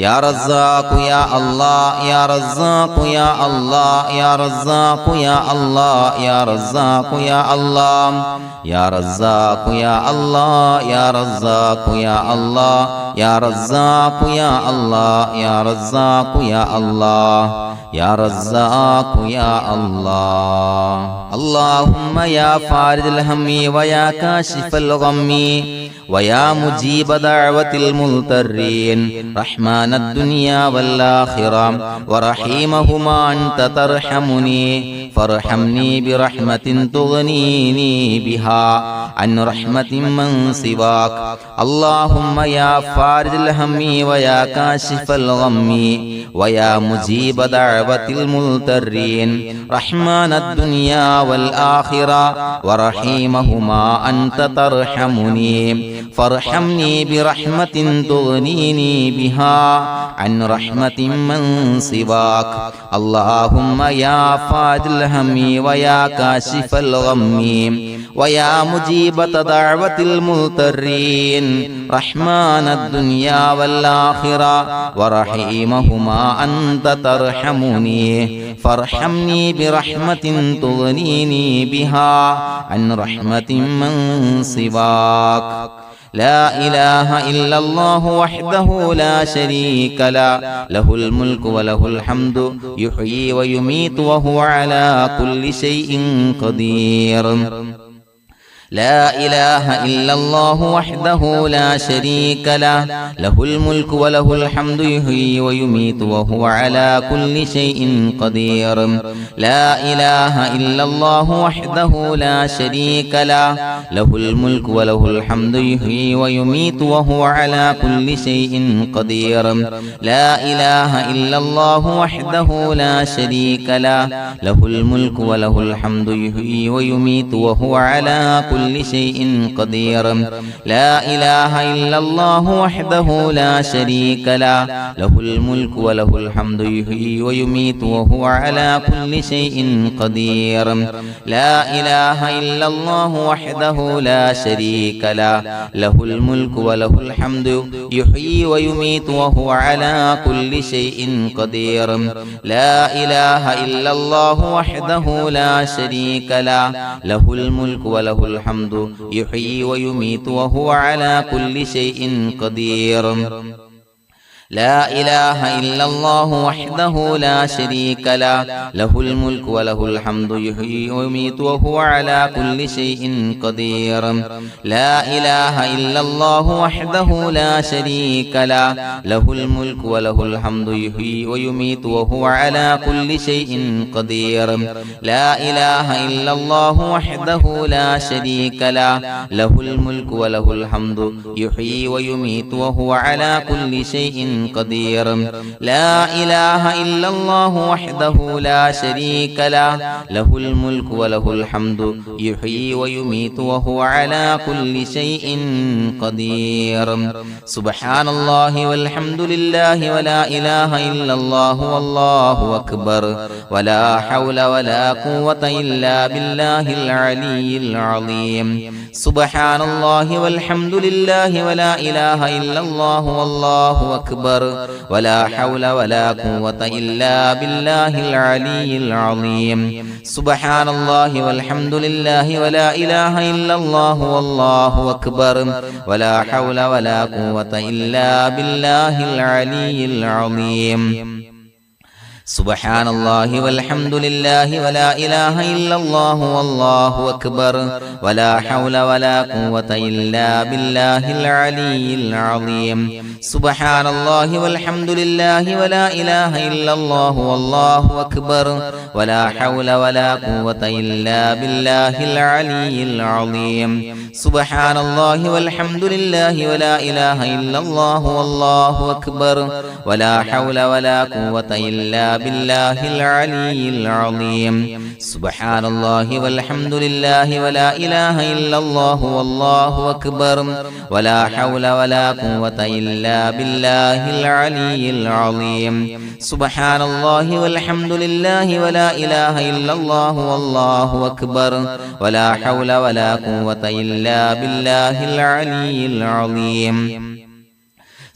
يا رزاق يا الله يا رزاق يا الله يا رزاق يا الله يا رزاق يا الله يا رزاق يا الله يا رزاق يا الله يا رزاق يا الله يا رزاق يا الله يا رزاق يا الله اللهم يا فارج الهم ويا كاشف الغم ويا مجيب دعوة المضطرين رحمن الدنيا والآخرة ورحيمهما أنت ترحمني فارحمني برحمة تغنيني بها عن رحمة من سواك اللهم يا فارج الهم ويا كاشف الغم ويا مجيب دعوة المضطرين رحمن الدنيا والآخرة ورحيمهما أنت ترحمني فارحمني برحمة تغنيني بها عن رحمة من سواك اللهم يا فارج الهم ويا كاشف الغم ويا مجيب دعوة المضطرين رحمن الدنيا والآخرة ورحيمهما أنت ترحمني فارحمني برحمة تغنيني بها عن رحمة من سواك لا إله إلا الله وحده لا شريك له له الملك وله الحمد يحيي ويميت وهو على كل شيء قدير لا إله إلا الله وحده لا شريك له له الملك وله الحمد يحيي ويميت وهو على كل شيء قدير لا إله إلا الله وحده لا شريك له له الملك وله الحمد يحيي ويميت وهو على كل شيء قدير لا إله إلا الله وحده لا شريك له له الملك وله الحمد يحيي ويميت وهو على كل شيء قدير لا إله إلا الله وحده لا شريك له له الملك وله الحمد يحيي ويميت وهو على كل شيء قدير لا إله إلا الله وحده لا شريك له له الملك وله الحمد يحيي ويميت وهو على كل شيء قدير لا إله إلا الله وحده لا شريك له له الملك وله الحمد يحيي ويميت وهو على كل شيء قدير لا إله إلا الله وحده لا شريك له له الملك وله الحمد يحيي ويميت وهو على كل شيء قدير لا إله إلا الله وحده لا شريك له له الملك وله الحمد يحيي ويميت وهو على كل شيء قدير لا إله إلا الله وحده لا شريك له له الملك وله الحمد يحيي ويميت وهو على كل شيء قدير لا إله إلا الله وحده لا شريك له له الملك وله الحمد يحيي ويميت وهو على كل شيء قدير سبحان الله والحمد لله ولا إله إلا الله والله أكبر ولا حول ولا قوة إلا بالله العلي العظيم سبحان الله والحمد لله ولا إله إلا الله والله أكبر ولا حول ولا قوة إلا بالله العلي العظيم سبحان الله والحمد لله ولا إله إلا الله والله أكبر ولا حول ولا قوة إلا بالله العلي العظيم سبحان الله والحمد لله ولا إله إلا الله والله أكبر ولا حول ولا قوة إلا بالله العلي العظيم سبحان الله والحمد لله ولا إله إلا الله والله أكبر ولا حول ولا قوة إلا بالله العلي العظيم سبحان الله والحمد لله ولا إله إلا الله والله أكبر ولا حول ولا قوة إلا بالله العلي العظيم سبحان الله والحمد لله ولا إله إلا الله والله أكبر ولا حول ولا قوة إلا بالله العلي العظيم سبحان الله والحمد لله ولا إله إلا الله والله أكبر ولا حول ولا قوة إلا بالله العلي العظيم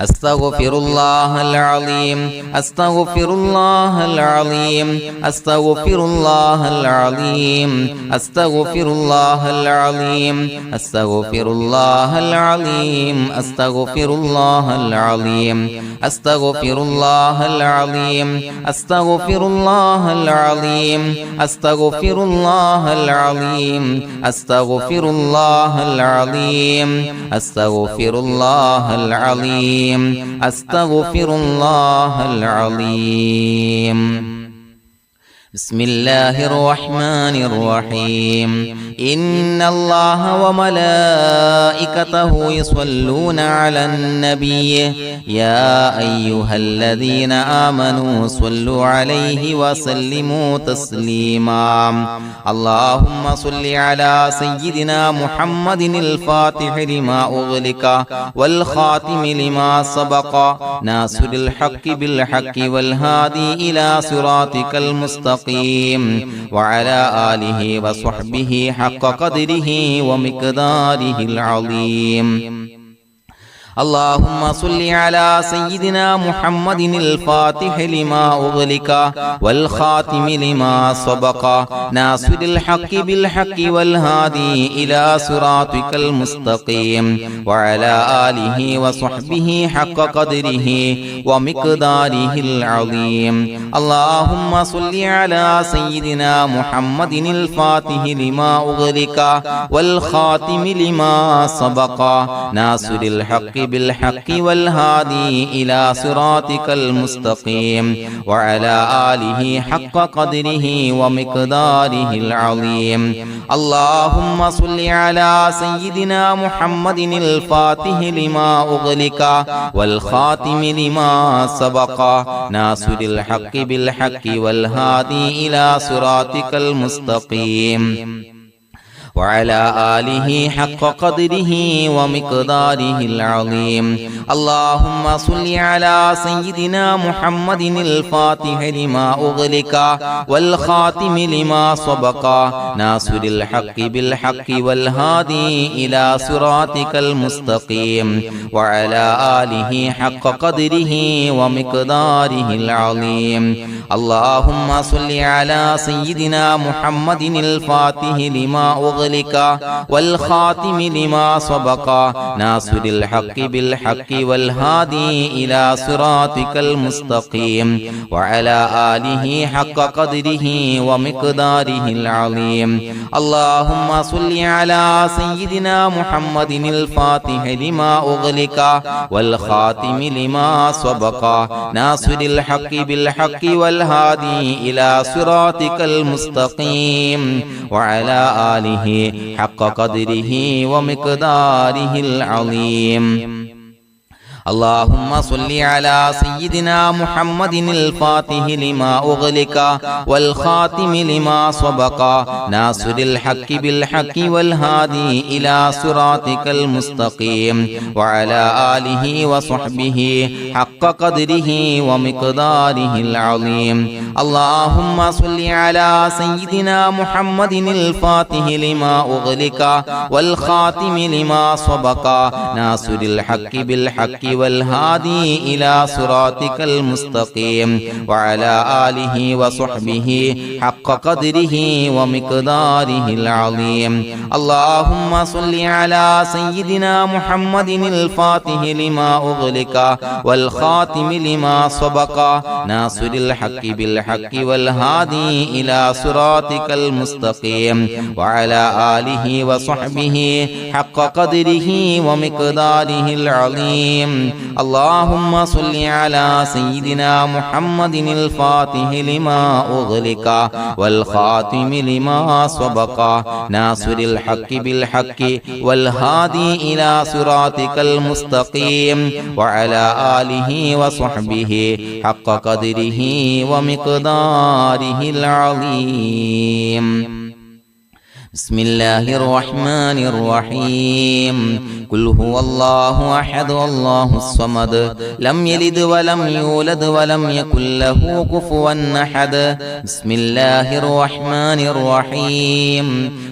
أستغفر الله العظيم أستغفر الله العظيم أستغفر الله العظيم أستغفر الله العظيم أستغفر الله العظيم أستغفر الله العظيم أستغفر الله العظيم أستغفر الله العظيم أستغفر الله العظيم أستغفر الله العظيم أستغفر الله العظيم أستغفر الله العظيم بسم الله الرحمن الرحيم إن الله وملائكته يصلون على النبي يا أيها الذين آمنوا صلوا عليه وسلموا تسليما اللهم صل على سيدنا محمد الفاتح لما أغلق والخاتم لما سبق ناصر الحق بالحق والهادي إلى صراطك المستقيم وعلى آله وصحبه حق قدره ومقداره العظيم اللهم صل على سيدنا محمد الفاتح لما أغلق والخاتم لما سبق ناصر الحق بالحق والهادي إلى صراطك المستقيم وعلى آله وصحبه حق قدره ومقداره العظيم اللهم صل على سيدنا محمد الفاتح لما أغلق والخاتم لما سبق ناصر الحق بالحق والهادي إلى صراطك المستقيم وعلى آله حق قدره ومقداره العظيم اللهم صل على سيدنا محمد الفاتح لما أغلق والخاتم لما سبق ناصر الحق بالحق والهادي إلى صراطك المستقيم وعلى آله حق قدره ومقداره العظيم اللهم صل على سيدنا محمد الفاتح لما أغلق والخاتم لما سبق ناصر الحق بالحق والهادي إلى صراطك المستقيم وعلى آله حق قدره ومقداره العظيم اللهم صل على سيدنا محمد الفاتح لما أغلق والخاتم لما سبق ناصر الحق بالحق والهادي إلى صراطك المستقيم وعلى آله حق قدره ومقداره العظيم اللهم صل على سيدنا محمد الفاتح لما أغلق والخاتم لما سبق ناصر الحق بالحق والهادي إلى صراطك المستقيم وعلى آله حق قدره ومقداره العظيم اللهم صل على سيدنا محمد الفاتح لما أغلق والخاتم لما سبق ناصر الحق بالحق والهادي إلى صراطك المستقيم وعلى آله وصحبه حق قدره ومقداره العظيم اللهم صل على سيدنا محمد الفاتح لما أغلق والخاتم لما سبق ناصر الحق بالحق والهادي إلى صراطك المستقيم وعلى آله وصحبه حق قدره ومقداره العظيم اللهم صل على سيدنا محمد الفاتح لما أغلق والخاتم لما سبق ناصر الحق بالحق والهادي إلى صراطك المستقيم وعلى آله وصحبه حق قدره ومقداره العظيم اللهم صل على سيدنا محمد الفاتح لما أغلق والخاتم لما سبق ناصر الحق بالحق والهادي إلى صراطك المستقيم وعلى آله وصحبه حق قدره ومقداره العظيم بسم الله الرحمن الرحيم قل هو الله أحد الله الصمد لم يلد ولم يولد ولم يكن له كفوا أحد بسم الله الرحمن الرحيم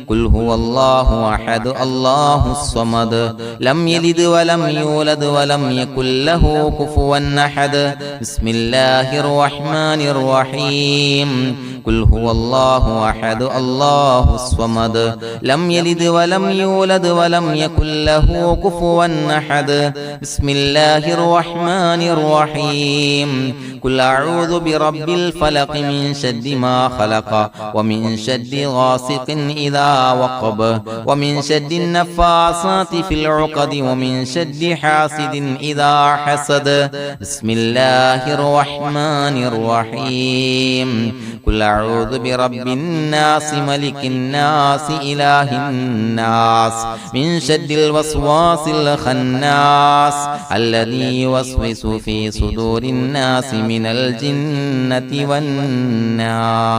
قل هو الله أحد الله الصمد لم يلد ولم يولد ولم يكن له كفوا أحد بسم الله الرحمن الرحيم قل هو الله أحد الله الصمد لم يلد ولم يولد ولم يكن له كفوا أحد بسم الله الرحمن الرحيم قل أعوذ برب الفلق من شر ما خلق ومن شر غاسق إذا وقب ومن شر النفاثات في العقد ومن شر حاسد إذا حسد بسم الله الرحمن الرحيم قل أعوذ برب الناس ملك الناس إله الناس من شر الوسواس الخناس الذي يوسوس في صدور الناس من الجنة والناس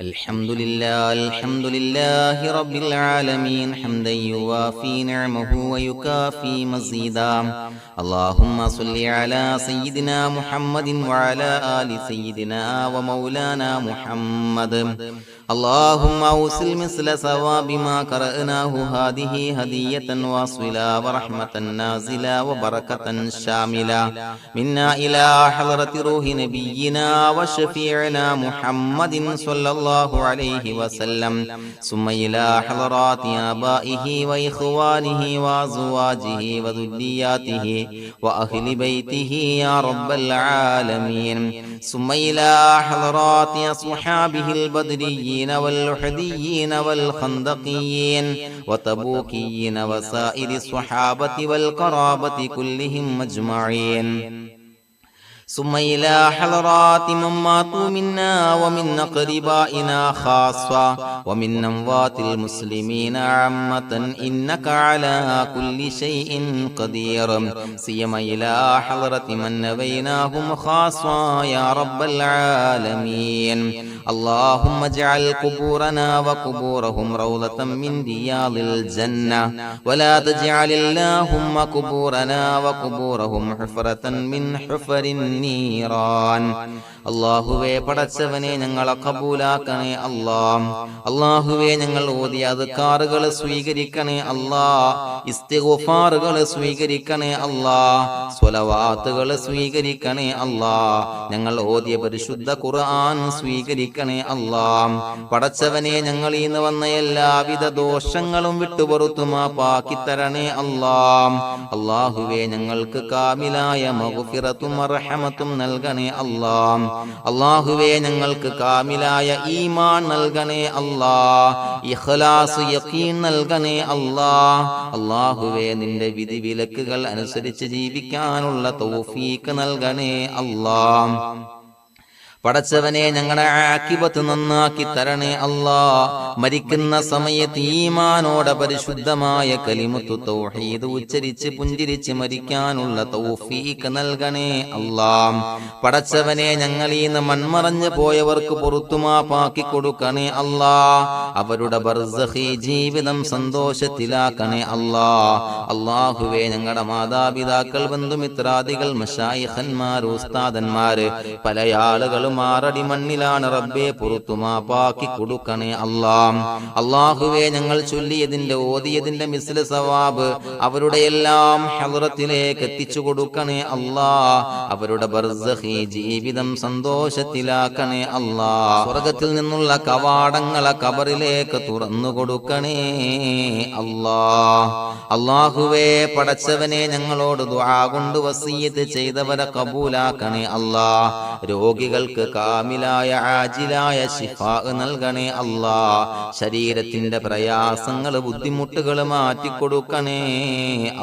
الحمد لله رب العالمين حمدا يوافي نعمه ويكافي مزيدا اللهم صل على سيدنا محمد وعلى آل سيدنا ومولانا محمد اللهم أوصل مثل ثواب ما قرأناه هذه هدية واصلة ورحمة نازلة وبركة شاملة منا إلى حضرة روح نبينا وشفيعنا محمد صلى الله عليه وسلم ثم إلى حضرات آبائه وإخوانه وأزواجه وذرياته وأهل بيته يا رب العالمين ثم إلى حضرات أصحابه البدريين والأحديين والخندقيين وتبوكيين وسائر الصحابة والقرابة كلهم أجمعين ثم إلى حضرات من ماتوا منا ومن أقربائنا خاصة ومن أموات المسلمين عامة إنك على كل شيء قدير سيما إلى حضرة من نبيناهم خاصة يا رب العالمين اللهم اجعل قبورنا وقبورهم روضة من رياض الجنة ولا تجعل اللهم قبورنا وقبورهم حفرة من حفر النيران അല്ലാഹുവേ പടച്ചവനെ ഞങ്ങളെ കബൂലാക്കണേ അല്ലാഹ് അല്ലാഹുവേ ഞങ്ങൾ ഓതിയ അദ്കാറുകൾ സ്വീകരിക്കണേ അല്ലാഹ് ഇസ്തിഗ്ഫാറുകൾ സ്വീകരിക്കണേ അല്ലാഹ് സ്വലവാത്തുകൾ സ്വീകരിക്കണേ അല്ലാഹ് ഞങ്ങൾ ഓതിയ പരിശുദ്ധ ഖുർആൻ സ്വീകരിക്കണേ അല്ലാഹ് പടച്ചവനെ ഞങ്ങളിൽ നിന്ന് വന്ന എല്ലാവിധ ദോഷങ്ങളും വിട്ടുപുറത്തു മാപ്പാക്കി തരണേ അല്ലാഹ് അല്ലാഹുവേ ഞങ്ങൾക്ക് കാമിലായ മഗ്ഫിറത്തും റഹ്മത്തും നൽകണേ അല്ലാഹ് അല്ലാഹുവേ ഞങ്ങൾക്ക് കാമിലായ ഈമാൻ നൽകണേ അല്ലാഹ് ഇഖ്ലാസ് യഖീൻ നൽകണേ അല്ലാഹ് അല്ലാഹുവേ നിന്റെ വിധി വിലക്കുകൾ അനുസരിച്ച് ജീവിക്കാനുള്ള തൗഫീഖ് നൽകണേ അല്ലാഹ് പടച്ചവനെ ഞങ്ങളുടെ ആഖിബത്ത് നന്നാക്കി തരണേ അല്ലാഹ് മരിക്കുന്ന സമയത്ത് ഈമാനോടെ പരിശുദ്ധമായ കലിമത്തു തൗഹീദ് ഉച്ചരിച്ച് പുഞ്ചിരിച്ച് മരിക്കാനുള്ള തൗഫീഖ് നൽകണേ അല്ലാഹ് പടച്ചവനെ ഞങ്ങളിൽ നിന്ന് മൺമറഞ്ഞു പോയവർക്ക് പുറത്തുമാപ്പാക്കി കൊടുക്കണേ അല്ലാഹ് അവരുടെ ബർസഖി ജീവിതം സന്തോഷത്തിലാക്കണേ അല്ലാഹ് അല്ലാഹുവേ ഞങ്ങളുടെ മാതാപിതാക്കൾ ബന്ധുമിത്രാദികൾ മശായിഖന്മാർ ഉസ്താദന്മാര് പല ആളുകളും മാറടി മണ്ണിലാണ് റബ്ബേ പുറത്തുമാപ്പാക്കി കൊടുക്കണേ അല്ലാഹ് അല്ലാഹുവേ ഞങ്ങൾ ചൊല്ലിയതിന്റെ ഓതിയതിന്റെ മിസ്ല സവാബ് അവരുടെ എല്ലാം ഹളറത്തിലേക്ക് എത്തിച്ചു കൊടുക്കണേ അല്ലാഹ് അവരുടെ ബർസഖി ജീവിതം സന്തോഷത്തിലാക്കണേ അല്ലാഹ് സ്വർഗ്ഗത്തിൽ നിന്നുള്ള കവാടങ്ങളെ ഖബറിലേക്ക് തുറന്നു കൊടുക്കണേ അല്ലാഹ് അല്ലാഹുവേ പടച്ചവനെ ഞങ്ങളോട് ദുആ കൊണ്ട് വസിയത്ത് ചെയ്തവരെ കബൂലാക്കണേ അല്ലാഹ് രോഗികൾക്ക് കാമിലായ ആജിലായ ശിഫാ നൽകണേ അല്ലാഹ് ശരീരത്തിന്റെ പ്രയാസങ്ങൾ ബുദ്ധിമുട്ടുകൾ മാറ്റിക്കൊടുക്കണേ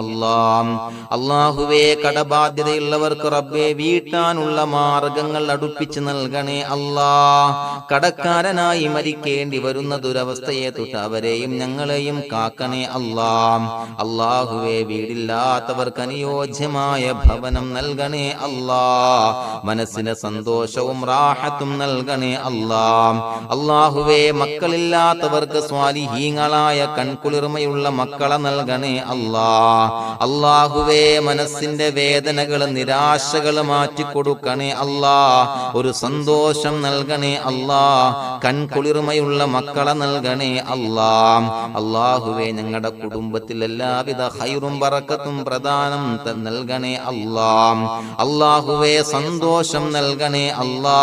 അല്ലാഹ് അല്ലാഹുവേ കടബാധ്യതയുള്ളവർക്ക് റബ്ബേ വീട്ടാനുള്ള മാർഗങ്ങൾ അടുപ്പിച്ച് നൽകണേ അല്ലാഹ് കടക്കാരനായി മരിക്കേണ്ടി വരുന്ന ദുരവസ്ഥയെ തൊട്ട് അവരെയും ഞങ്ങളെയും കാക്കണേ അല്ലാഹ് അല്ലാഹുവേ വീടില്ലാത്തവർക്ക് അനുയോജ്യമായ ഭവനം നൽകണേ അല്ലാഹ് മനസ്സിന് സന്തോഷവും റാഹത്തും നൽകണേ അല്ലാ. അല്ലാഹുവേ മക്കളില്ലാത്തവർക്ക് സ്വാലിഹീങ്ങളായ കൺകുളിർമയുള്ള മക്കളെ നൽകണേ അല്ലാ. അല്ലാഹുവേ മനസ്സിന്റെ വേദനകൾ നിരാശകൾ മാറ്റിക്കൊടുക്കണേ അല്ലാ. ഒരു സന്തോഷം നൽകണേ അല്ലാ. കൺകുളിർമയുള്ള മക്കളെ നൽകണേ അല്ലാ. അല്ലാഹുവേ ഞങ്ങളുടെ കുടുംബത്തിൽ എല്ലാവിധ ഖൈറും ബറക്കത്തും പ്രദാനം നൽകണേ അല്ലാ. അല്ലാഹുവേ സന്തോഷം നൽകണേ അല്ലാ.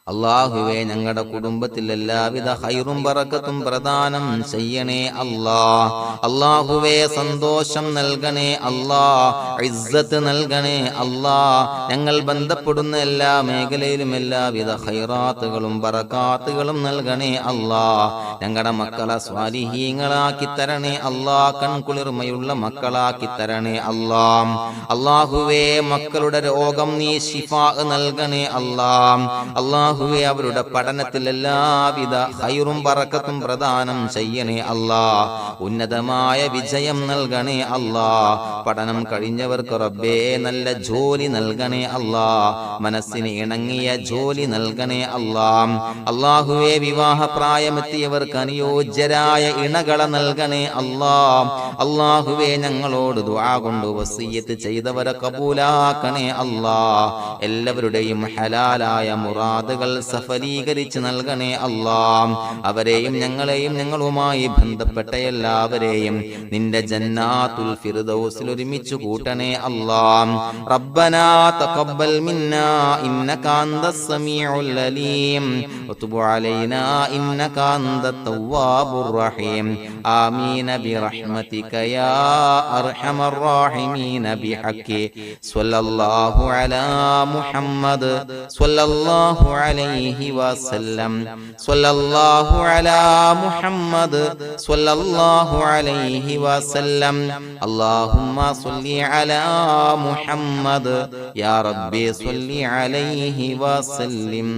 അല്ലാഹുവേ ഞങ്ങളുടെ കുടുംബത്തിൽ എല്ലാവിധ ഖൈറും ബറക്കത്തും പ്രദാനം ചെയ്യണേ അല്ലാ. അല്ലാഹുവേ സന്തോഷം നൽകണേ അല്ലാ. ഇസ്സത്ത് നൽകണേ അല്ലാ. ഞങ്ങൾ ബന്ധപ്പെടുന്ന എല്ലാ മേഖലയിലും എല്ലാവിധ ഖൈറാത്തുകളും ബറകാത്തുകളും നൽകണേ അല്ലാ. ഞങ്ങളുടെ മക്കളെ സ്വാലിഹീങ്ങളാക്കി തരണേ അല്ലാ. കൺകുളിർമയുള്ള മക്കളാക്കി തരണേ അല്ലാ. അല്ലാഹുവേ മക്കളുടെ രോഗം നീ ശിഫാ നൽകണേ അല്ലാ. അല്ലാഹുവേ അവരുടെ പഠനത്തിൽ എല്ലാവിധ ഖൈറും ബറക്കത്തും പ്രദാനം ചെയ്യണേ അല്ലാ. ഉന്നതമായ വിജയം നൽകണേ അല്ലാ. പഠനം കഴിഞ്ഞവർക്ക് റബ്ബേ നല്ല ജോലി നൽകണേ അല്ലാ. മനസ്സിന് ഇണങ്ങിയ ജോലി നൽകണേ അല്ലാ. അല്ലാഹുവേ വിവാഹ പ്രായമെത്തിയവർക്ക് അനുയോജ്യരായ ഇണകളെ നൽകണേ അല്ലാ. അല്ലാഹുവേ ഞങ്ങളോട് ദുആ കൊണ്ട് വസിയ്യത്ത് ചെയ്തവരെ കബൂലാക്കണേ അല്ലാ. എല്ലാവരുടെയും ഹലാലായ മുറാദുകൾ സഫലീകരിച്ച് നൽകണേ അല്ലാ. അവരെയും ഞങ്ങളെയും ഞങ്ങളുമായി ബന്ധപ്പെട്ട എല്ലാവരെയും നിന്റെ ജന്നാത്തുൽ ഫിർദൗസിൽ ഒരുമിച്ച് കൂട്ടണേ അല്ലാ. റബ്ബനാ തഖബ്ബൽ മിന്നാ ഇന്നക അന്തസ് സമീഉൽ അലീം വതുബ് അലൈനാ ഇന്നക അന്തത് തവ്വാബുർ റഹീം. ആമീൻ ബിറഹ്മതിക യാ അർഹമർ റഹീമീൻ ബിഹഖി സ്വല്ലല്ലാഹു അലാ മുഹമ്മദ് സ്വല്ലല്ലാഹു അലൈഹി വസല്ലം. സ്വല്ലല്ലാഹു അലാ മുഹമ്മദ് സ്വല്ലല്ലാഹു അലൈഹി വസല്ലം. അല്ലാഹുമ്മ സ്വല്ലി അലാ മുഹമ്മദ് യാ റബ്ബി സ്വല്ലി അലൈഹി വസല്ലം.